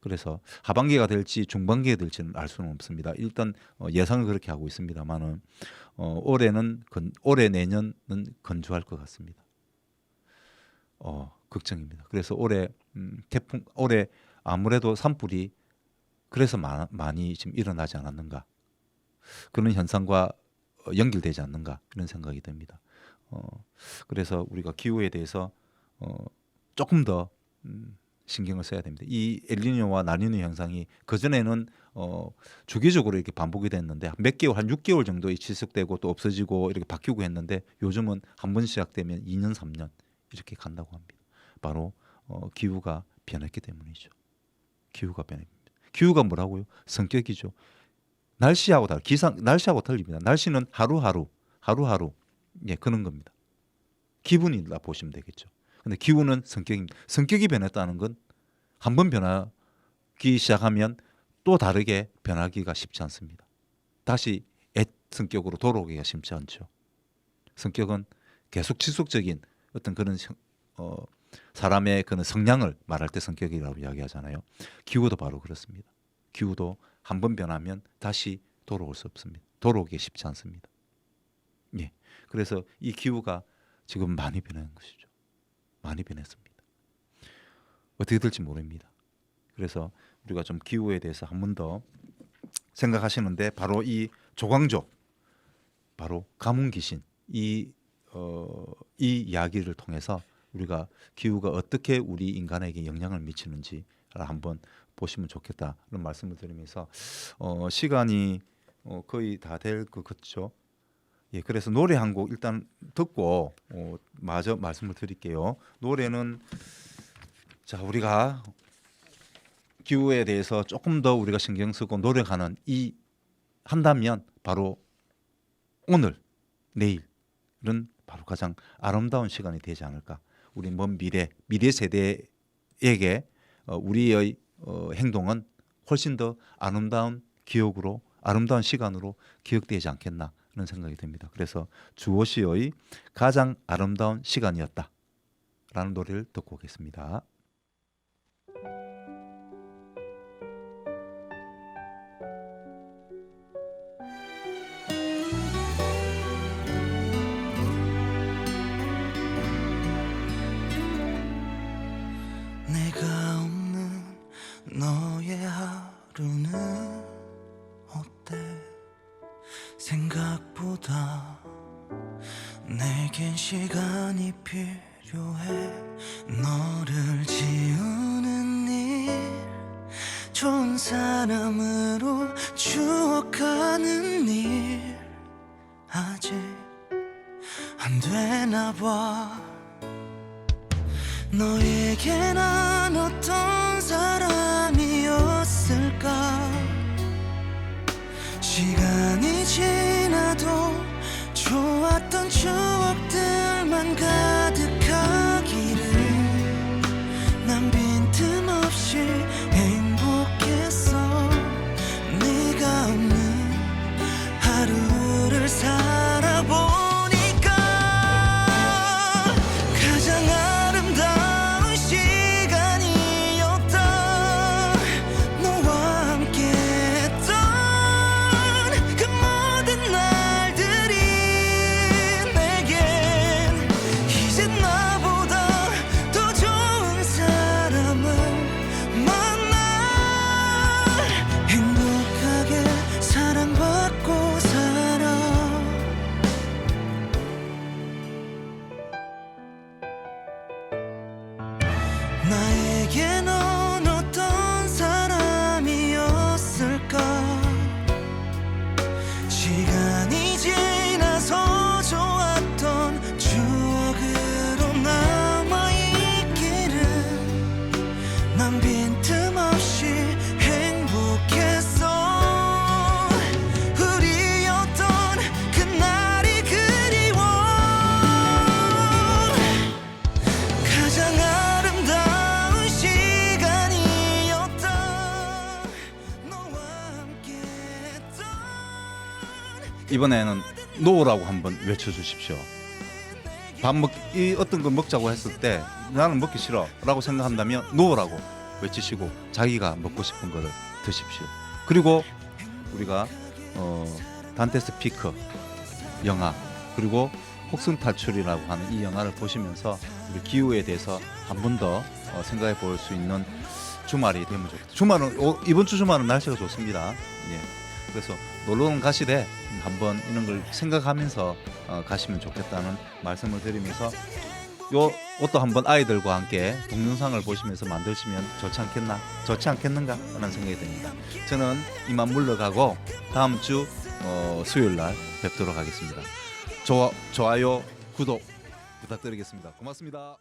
그래서 하반기가 될지 중반기가 될지는 알 수는 없습니다. 일단 예상을 그렇게 하고 있습니다만은 올해 내년은 건조할 것 같습니다. 걱정입니다. 그래서 올해 올해 아무래도 산불이 그래서 많이 지금 일어나지 않았는가, 그런 현상과 연결되지 않는가, 그런 생각이 듭니다. 그래서 우리가 기후에 대해서 조금 더 신경을 써야 됩니다. 이 엘니뇨와 라니뇨 현상이 그전에는 주기적으로 이렇게 반복이 됐는데 몇 개월, 한 6개월 정도 지속되고 또 없어지고 이렇게 바뀌고 했는데, 요즘은 한 번 시작되면 2년, 3년 이렇게 간다고 합니다. 바로 기후가 변했기 때문이죠. 기후가 변했습니다. 기후가 뭐라고요? 성격이죠. 날씨하고 틀립니다. 날씨는 하루하루 예, 그런 겁니다. 기분이라 보시면 되겠죠. 근데 기후는 성격입니다. 성격이 변했다는 건 한 번 변하기 시작하면 또 다르게 변하기가 쉽지 않습니다. 다시 옛 성격으로 돌아오기가 쉽지 않죠. 성격은 계속 지속적인 어떤 그런 사람의 그런 성향을 말할 때 성격이라고 이야기하잖아요. 기후도 바로 그렇습니다. 기후도 한 번 변하면 다시 돌아올 수 없습니다. 돌아오기 쉽지 않습니다. 예. 그래서 이 기후가 지금 많이 변한 것이죠. 많이 변했습니다. 어떻게 될지 모릅니다. 그래서 우리가 좀 기후에 대해서 한 번 더 생각하시는데, 바로 이 조광조, 바로 가뭄 귀신, 이 이야기를 통해서 우리가 기후가 어떻게 우리 인간에게 영향을 미치는지 한번 보시면 좋겠다는 말씀을 드리면서 시간이 거의 다 될 것 같죠. 예, 그래서 노래 한 곡 일단 듣고 마저 말씀을 드릴게요. 노래는 우리가 기후에 대해서 조금 더 우리가 신경 쓰고 노력하는 한다면 바로 오늘, 내일은 바로 가장 아름다운 시간이 되지 않을까. 우리 먼 미래 세대에게 우리의 행동은 훨씬 더 아름다운 기억으로, 아름다운 시간으로 기억되지 않겠나 하는 생각이 듭니다. 그래서 주호시의 가장 아름다운 시간이었다 라는 노래를 듣고 오겠습니다. 내가 없는 너의 하루는 어때? 생각보다 내겐 시간이 필요해. 너를 지우는 일, 좋은 사람으로 추억하는 일 아직 안 되나 봐. 너에게 난 어떤 사람이었을까? 시간이 지나도 좋았던 추억들만 가득하기를 난 빈틈없이 행복했어. 네가 없는 하루를 살아보니까 가장 아름다운 시간이었다. 너와 함께했던 그 모든 날들이 내겐 이제 나보다 더 좋은 사람을 만나 행복하게 사랑받고 살아. 나에게 넌 어떤 사람이었을까? 시간이 지나서 이번에는 노라고 한번 외쳐주십시오. 이 어떤 걸 먹자고 했을 때 나는 먹기 싫어라고 생각한다면 노라고 외치시고 자기가 먹고 싶은 거를 드십시오. 그리고 우리가 단테스 피크 영화 그리고 혹승 탈출이라고 하는 이 영화를 보시면서 우리 기후에 대해서 한 번 더 생각해 볼 수 있는 주말이 되면 좋겠다. 이번 주 주말은 날씨가 좋습니다. 예. 그래서 놀러는 가시되 한번 이런 걸 생각하면서 가시면 좋겠다는 말씀을 드리면서 요 옷도 한번 아이들과 함께 동영상을 보시면서 만드시면 좋지 않겠는가 하는 생각이 듭니다. 저는 이만 물러가고 다음 주 수요일 날 뵙도록 하겠습니다. 좋아요, 구독 부탁드리겠습니다. 고맙습니다.